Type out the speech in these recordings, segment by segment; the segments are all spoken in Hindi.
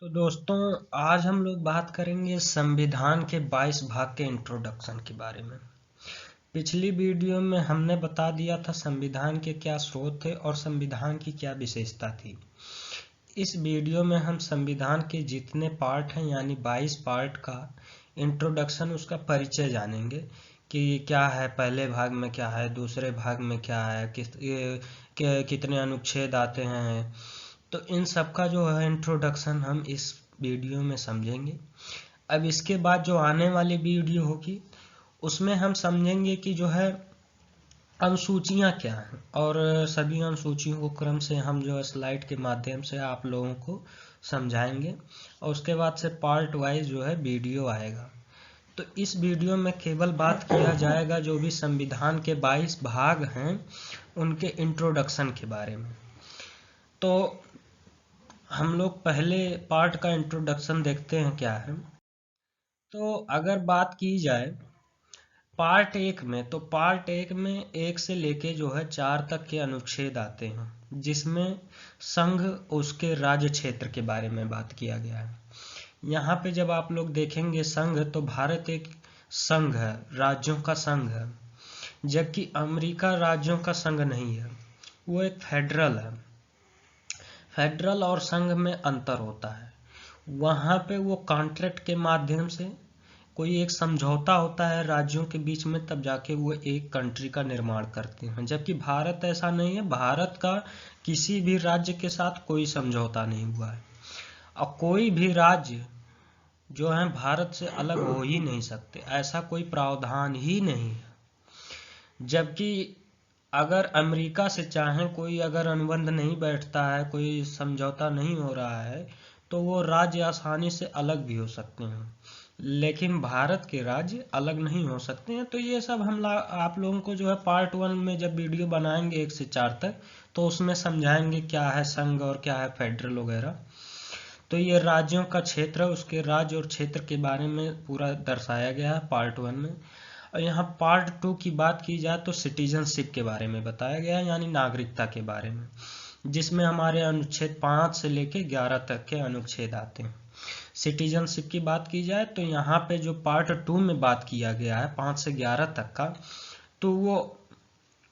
तो दोस्तों, आज हम लोग बात करेंगे संविधान के 22 भाग के इंट्रोडक्शन के बारे में। पिछली वीडियो में हमने बता दिया था संविधान के क्या स्रोत थे और संविधान की क्या विशेषता थी। इस वीडियो में हम संविधान के जितने पार्ट हैं यानी 22 पार्ट का इंट्रोडक्शन, उसका परिचय जानेंगे कि क्या है, पहले भाग में क्या है, दूसरे भाग में क्या है, कितने अनुच्छेद आते हैं। तो इन सब का जो है इंट्रोडक्शन हम इस वीडियो में समझेंगे। अब इसके बाद जो आने वाली वीडियो होगी उसमें हम समझेंगे कि जो है अनुसूचियां क्या हैं, और सभी अनुसूचियों को क्रम से हम जो है स्लाइड के माध्यम से आप लोगों को समझाएंगे, और उसके बाद से पार्ट वाइज जो है वीडियो आएगा। तो इस वीडियो में केवल बात किया जाएगा जो भी संविधान के 22 भाग हैं उनके इंट्रोडक्शन के बारे में। तो हम लोग पहले पार्ट का इंट्रोडक्शन देखते हैं क्या है। तो अगर बात की जाए पार्ट एक में, तो पार्ट एक में 1 से लेके जो है 4 तक के अनुच्छेद आते हैं, जिसमें संघ उसके राज्य क्षेत्र के बारे में बात किया गया है। यहाँ पे जब आप लोग देखेंगे संघ, तो भारत एक संघ है, राज्यों का संघ है, जबकि अमेरिका राज्यों का संघ नहीं है, वो एक फेडरल है। फेडरल और संघ में अंतर होता है। वहाँ पे वो कॉन्ट्रैक्ट के माध्यम से कोई एक समझौता होता है राज्यों के बीच में, तब जाके वो एक कंट्री का निर्माण करते हैं, जबकि भारत ऐसा नहीं है। भारत का किसी भी राज्य के साथ कोई समझौता नहीं हुआ है, और कोई भी राज्य जो है भारत से अलग हो ही नहीं सकते, ऐसा कोई प्रावधान ही नहीं है। जबकि अगर अमेरिका से चाहें, कोई अगर अनुबंध नहीं बैठता है, कोई समझौता नहीं हो रहा है, तो वो राज्य आसानी से अलग भी हो सकते हैं, लेकिन भारत के राज्य अलग नहीं हो सकते हैं। तो ये सब हम आप लोगों को जो है पार्ट 1 में जब वीडियो बनाएंगे 1 से 4 तक, तो उसमें समझाएंगे क्या है संघ और क्या है फेडरल वगैरह। तो ये राज्यों का क्षेत्र, उसके राज्य और क्षेत्र के बारे में पूरा दर्शाया गया है पार्ट 1 में। और यहाँ पार्ट 2 की बात की जाए तो सिटीजनशिप के बारे में बताया गया है, यानी नागरिकता के बारे में, जिसमें हमारे अनुच्छेद 5 से लेके 11 तक के अनुच्छेद आते हैं। सिटीजनशिप की बात की जाए तो यहाँ पे जो पार्ट 2 में बात किया गया है 5 से 11 तक का, तो वो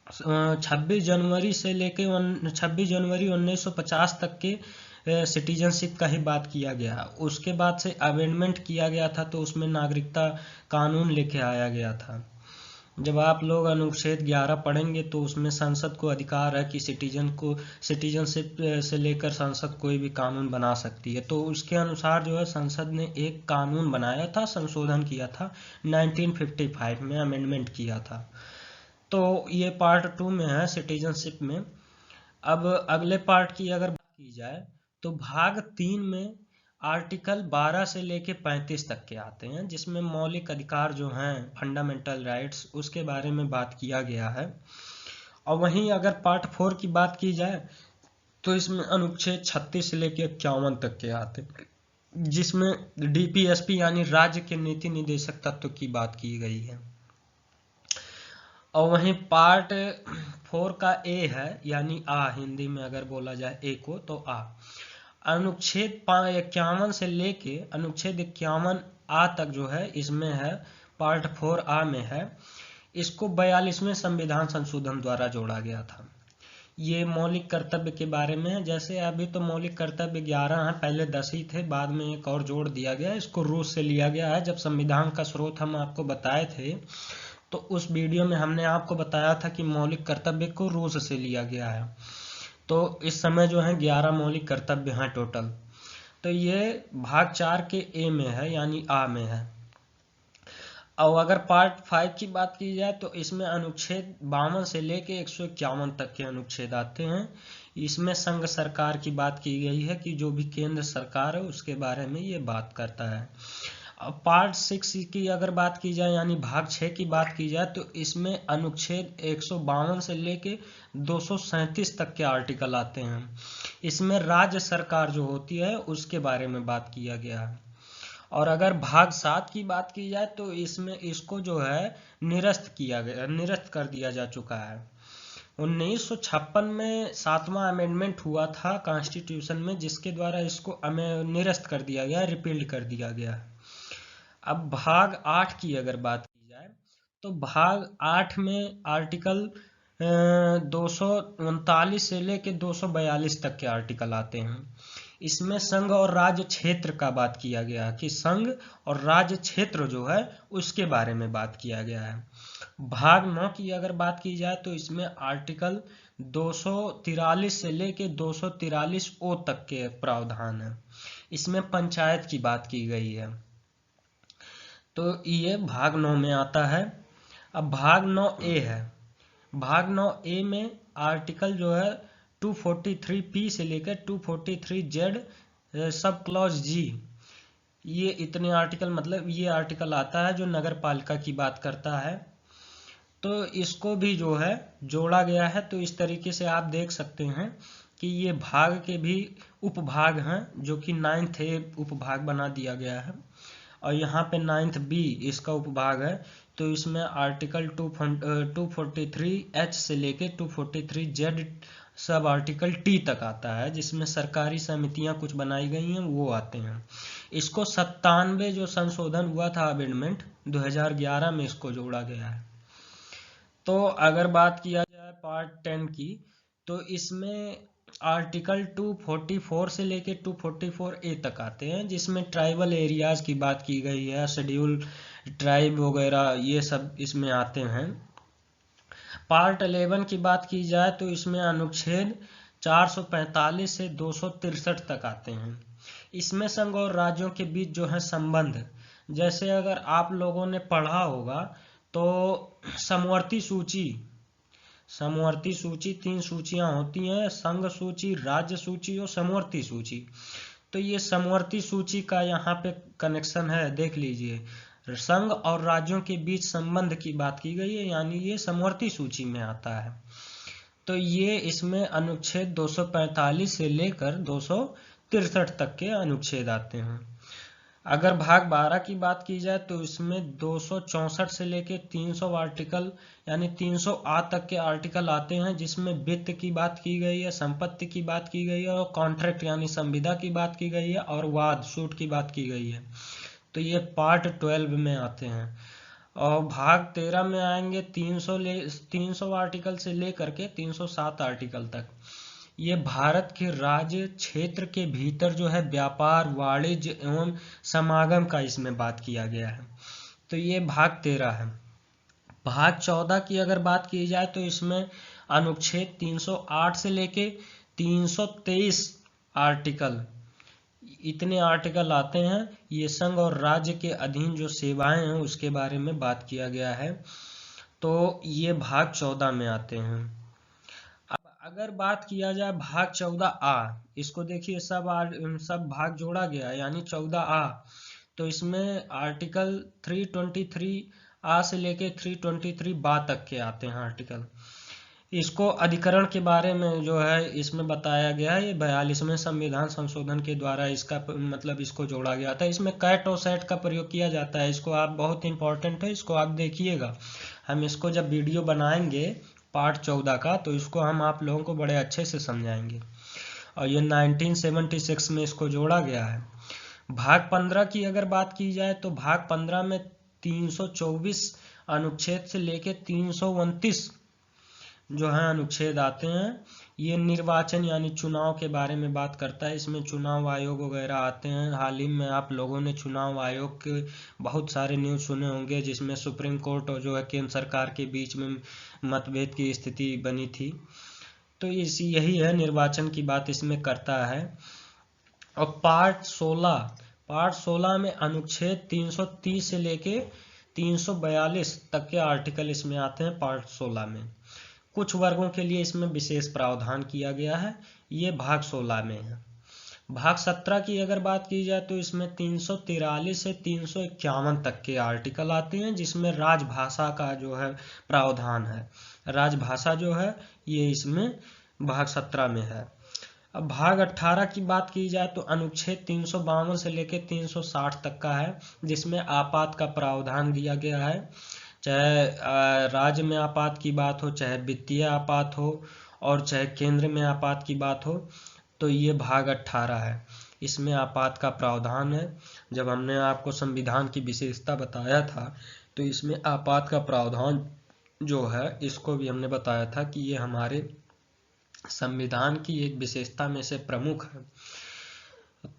26 जनवरी से लेके 26 जनवरी 1950 तक के सिटीजनशिप का ही बात किया गया। उसके बाद से अमेंडमेंट किया गया था, तो उसमें नागरिकता कानून लेके आया गया था। जब आप लोग अनुच्छेद 11 पढ़ेंगे तो उसमें संसद को अधिकार है कि सिटीजनशिप से लेकर संसद कोई भी कानून बना सकती है। तो उसके अनुसार जो है संसद ने एक कानून बनाया था, संशोधन किया था 1955 में, अमेंडमेंट किया था। तो ये पार्ट 2 में है सिटीजनशिप में। अब अगले पार्ट की अगर बात की जाए तो भाग 3 में आर्टिकल 12 से लेके 35 तक के आते हैं, जिसमें मौलिक अधिकार जो हैं, फंडामेंटल राइट्स, उसके बारे में बात किया गया है। और वहीं अगर पार्ट 4 की बात की जाए तो इसमें अनुच्छेद 36 से लेके 51 तक के आते हैं, जिसमें डीपीएसपी यानी राज्य के नीति निदेशक तत्व की बात की गई है। और वहीं पार्ट 4 का ए है, यानी आ, हिंदी में अगर बोला जाए ए को तो आ। अनुच्छेद 51 से लेके अनुच्छेद 51 आ तक जो है इसमें है, पार्ट 4 आ में है। इसको 42वें संविधान संशोधन द्वारा जोड़ा गया था। ये मौलिक कर्तव्य के बारे में है। जैसे अभी तो मौलिक कर्तव्य 11 हैं, पहले 10 ही थे, बाद में एक और जोड़ दिया गया। इसको रूस से लिया गया है। जब संविधान का स्रोत हम आपको बताए थे तो उस वीडियो में हमने आपको बताया था कि मौलिक कर्तव्य को रूस से लिया गया है। तो इस समय जो है 11 मौलिक कर्तव्य हैं टोटल। तो ये भाग 4 के ए में है, यानी आ में है। और अगर पार्ट 5 की बात की जाए तो इसमें अनुच्छेद 52 से लेके 151 तक के अनुच्छेद आते हैं। इसमें संघ सरकार की बात की गई है कि जो भी केंद्र सरकार है उसके बारे में ये बात करता है। अब पार्ट 6 की अगर बात की जाए, यानी भाग 6 की बात की जाए, तो इसमें अनुच्छेद 152 से लेके 237 तक के आर्टिकल आते हैं। इसमें राज्य सरकार जो होती है उसके बारे में बात किया गया है। और अगर भाग 7 की बात की जाए तो इसमें इसको जो है निरस्त कर दिया जा चुका है। 1956 में 7वां अमेंडमेंट हुआ था कॉन्स्टिट्यूशन में, जिसके द्वारा इसको निरस्त कर दिया गया, रिपील्ड कर दिया गया। अब भाग 8 की अगर बात की जाए तो भाग 8 में आर्टिकल 239 से लेके 242 तक के आर्टिकल आते हैं। इसमें संघ और राज्य क्षेत्र का बात किया गया कि संघ और राज्य क्षेत्र जो है उसके बारे में बात किया गया है। भाग 9 की अगर बात की जाए तो इसमें आर्टिकल 243 से लेके 243 ओ तक के प्रावधान है। इसमें पंचायत की बात की गई है। तो ये भाग 9 में आता है। अब भाग 9 ए है। भाग 9 ए में आर्टिकल जो है 243 से लेकर 243 जेड सब क्लॉज जी, ये इतने आर्टिकल, मतलब ये आर्टिकल आता है जो नगर पालिका की बात करता है। तो इसको भी जो है जोड़ा गया है। तो इस तरीके से आप देख सकते हैं कि ये भाग के भी उपभाग हैं, जो कि 9th ए उपभाग बना दिया गया है और यहाँ पे 9th बी इसका उपभाग है। तो इसमें आर्टिकल 243H से लेके 243Z सब आर्टिकल टी तक आता है, जिसमें सरकारी समितियां कुछ बनाई गई हैं वो आते हैं। इसको 97 जो संशोधन हुआ था अमेंडमेंट 2011 में इसको जोड़ा गया है। तो अगर बात किया जाए पार्ट 10 की तो इसमें आर्टिकल 244 से लेके 244A तक आते हैं, जिसमें ट्राइबल एरियाज की बात की गई है, शेड्यूल ट्राइब वगैरह ये सब इसमें आते हैं। पार्ट 11 की बात की जाए तो इसमें अनुच्छेद 445 से 263 तक आते हैं। इसमें संघ और राज्यों के बीच जो है संबंध, जैसे अगर आप लोगों ने पढ़ा होगा तो समवर्ती सूची 3 सूचियां होती हैं, संघ सूची, राज्य सूची और समवर्ती सूची। तो ये समवर्ती सूची का यहाँ पे कनेक्शन है, देख लीजिए। संघ और राज्यों के बीच संबंध की बात की गई है, यानी ये समवर्ती सूची में आता है। तो ये इसमें अनुच्छेद 245 से लेकर 263 तक के अनुच्छेद आते हैं। अगर भाग 12 की बात की जाए तो इसमें 264 से लेके 300 आर्टिकल यानी 300A तक के आर्टिकल आते हैं, जिसमें वित्त की बात की गई है, संपत्ति की बात की गई है और कॉन्ट्रैक्ट यानी संविदा की बात की गई है और वाद सूट की बात की गई है। तो ये पार्ट 12 में आते हैं। और भाग 13 में आएंगे 300 आर्टिकल से लेकर के 307 आर्टिकल तक। ये भारत के राज्य क्षेत्र के भीतर जो है व्यापार, वाणिज्य एवं समागम का इसमें बात किया गया है। तो ये भाग 13 है। भाग 14 की अगर बात की जाए तो इसमें अनुच्छेद 308 से लेके 323 आर्टिकल, इतने आर्टिकल आते हैं। ये संघ और राज्य के अधीन जो सेवाएं हैं उसके बारे में बात किया गया है। तो ये भाग 14 में आते हैं। अब अगर बात किया जाए भाग 14A, इसको देखिए सब भाग जोड़ा गया यानी 14A। तो इसमें आर्टिकल 323A से लेके 323B तक के आते हैं आर्टिकल। इसको अधिकरण के बारे में जो है इसमें बताया गया है। ये 42वें संविधान संशोधन के द्वारा इसका मतलब इसको जोड़ा गया था। इसमें कैट और सेट का प्रयोग किया जाता है। इसको आप बहुत इंपॉर्टेंट है, इसको आप देखिएगा। हम इसको जब वीडियो बनाएंगे पार्ट 14 का तो इसको हम आप लोगों को बड़े अच्छे से समझाएंगे। और ये 1976 में इसको जोड़ा गया है। भाग 15 की अगर बात की जाए तो भाग 15 में 324 अनुच्छेद से लेके 329 जो है अनुच्छेद आते हैं। ये निर्वाचन यानी चुनाव के बारे में बात करता है। इसमें चुनाव आयोग वगैरह आते हैं। हाल ही में आप लोगों ने चुनाव आयोग के बहुत सारे न्यूज़ सुने होंगे, जिसमें सुप्रीम कोर्ट और जो है केंद्र सरकार के बीच में मतभेद की स्थिति बनी थी। तो यही है, निर्वाचन की बात इसमें करता है। और पार्ट 16 में अनुच्छेद 330 से लेके 342 तक के आर्टिकल इसमें आते हैं पार्ट 16 में। कुछ वर्गों के लिए इसमें विशेष प्रावधान किया गया है। ये भाग 16 में है। भाग 17 की अगर बात की जाए तो इसमें 343 से 351 तक के आर्टिकल आते हैं, जिसमें राजभाषा का जो है प्रावधान है। राजभाषा जो है ये इसमें भाग 17 में है। अब भाग 18 की बात की जाए तो अनुच्छेद 352 से लेकर 360 तक का है, जिसमें आपात का प्रावधान दिया गया है। चाहे राज्य में आपात की बात हो, चाहे वित्तीय आपात हो, और चाहे केंद्र में आपात की बात हो, तो ये भाग 18 है। इसमें आपात का प्रावधान है। जब हमने आपको संविधान की विशेषता बताया था तो इसमें आपात का प्रावधान जो है इसको भी हमने बताया था कि ये हमारे संविधान की एक विशेषता में से प्रमुख है।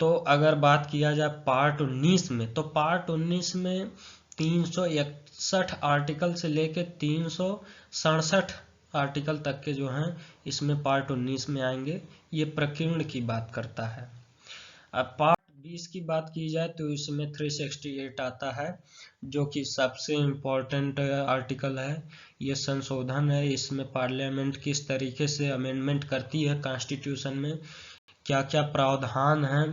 तो अगर बात किया जाए पार्ट 19 में, तो पार्ट 19 में 361 आर्टिकल से लेकर 367 आर्टिकल तक के जो हैं इसमें पार्ट 19 में आएंगे। ये प्रकीर्ण की बात करता है। अब पार्ट 20 की बात की जाए तो इसमें 368 आता है, जो कि सबसे इम्पोर्टेंट आर्टिकल है। ये संशोधन है। इसमें पार्लियामेंट किस तरीके से अमेंडमेंट करती है कॉन्स्टिट्यूशन में, क्या क्या प्रावधान हैं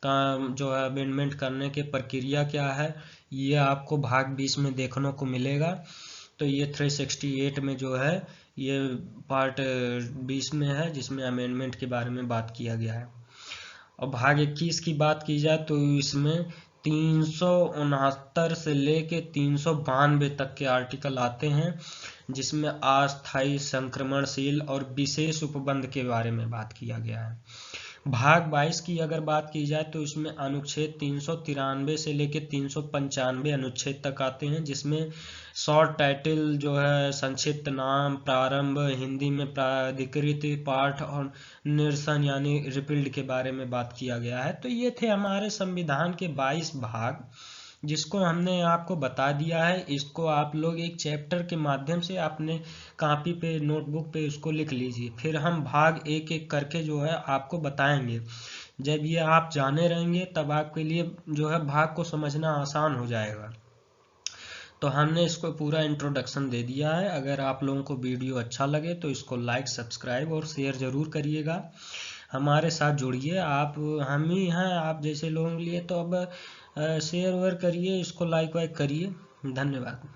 का जो है अमेंडमेंट करने की प्रक्रिया क्या है, ये आपको भाग 20 में देखने को मिलेगा। तो ये 368 में जो है ये पार्ट 20 में है, जिसमें अमेंडमेंट के बारे में बात किया गया है। और भाग 21 की बात की जाए तो इसमें 369 से लेके 392 तक के आर्टिकल आते हैं, जिसमें अस्थायी संक्रमणशील और विशेष उपबंध के बारे में बात किया गया है। भाग 22 की अगर बात की जाए तो इसमें अनुच्छेद 393 से लेकर 395 अनुच्छेद तक आते हैं, जिसमें शॉर्ट टाइटल जो है संक्षिप्त नाम, प्रारंभ, हिंदी में प्राधिकृत पाठ और निरसन यानी रिपील्ड के बारे में बात किया गया है। तो ये थे हमारे संविधान के 22 भाग, जिसको हमने आपको बता दिया है। इसको आप लोग एक चैप्टर के माध्यम से अपने कॉपी पे, नोटबुक पे इसको लिख लीजिए। फिर हम भाग एक एक करके जो है आपको बताएंगे। जब ये आप जाने रहेंगे तब आपके लिए जो है भाग को समझना आसान हो जाएगा। तो हमने इसको पूरा इंट्रोडक्शन दे दिया है। अगर आप लोगों को वीडियो अच्छा लगे तो इसको लाइक, सब्सक्राइब और शेयर ज़रूर करिएगा। हमारे साथ जुड़िए। आप हम ही हैं आप जैसे लोगों के लिए, तो अब शेयर वेयर करिए, इसको लाइक वाइक करिए। धन्यवाद।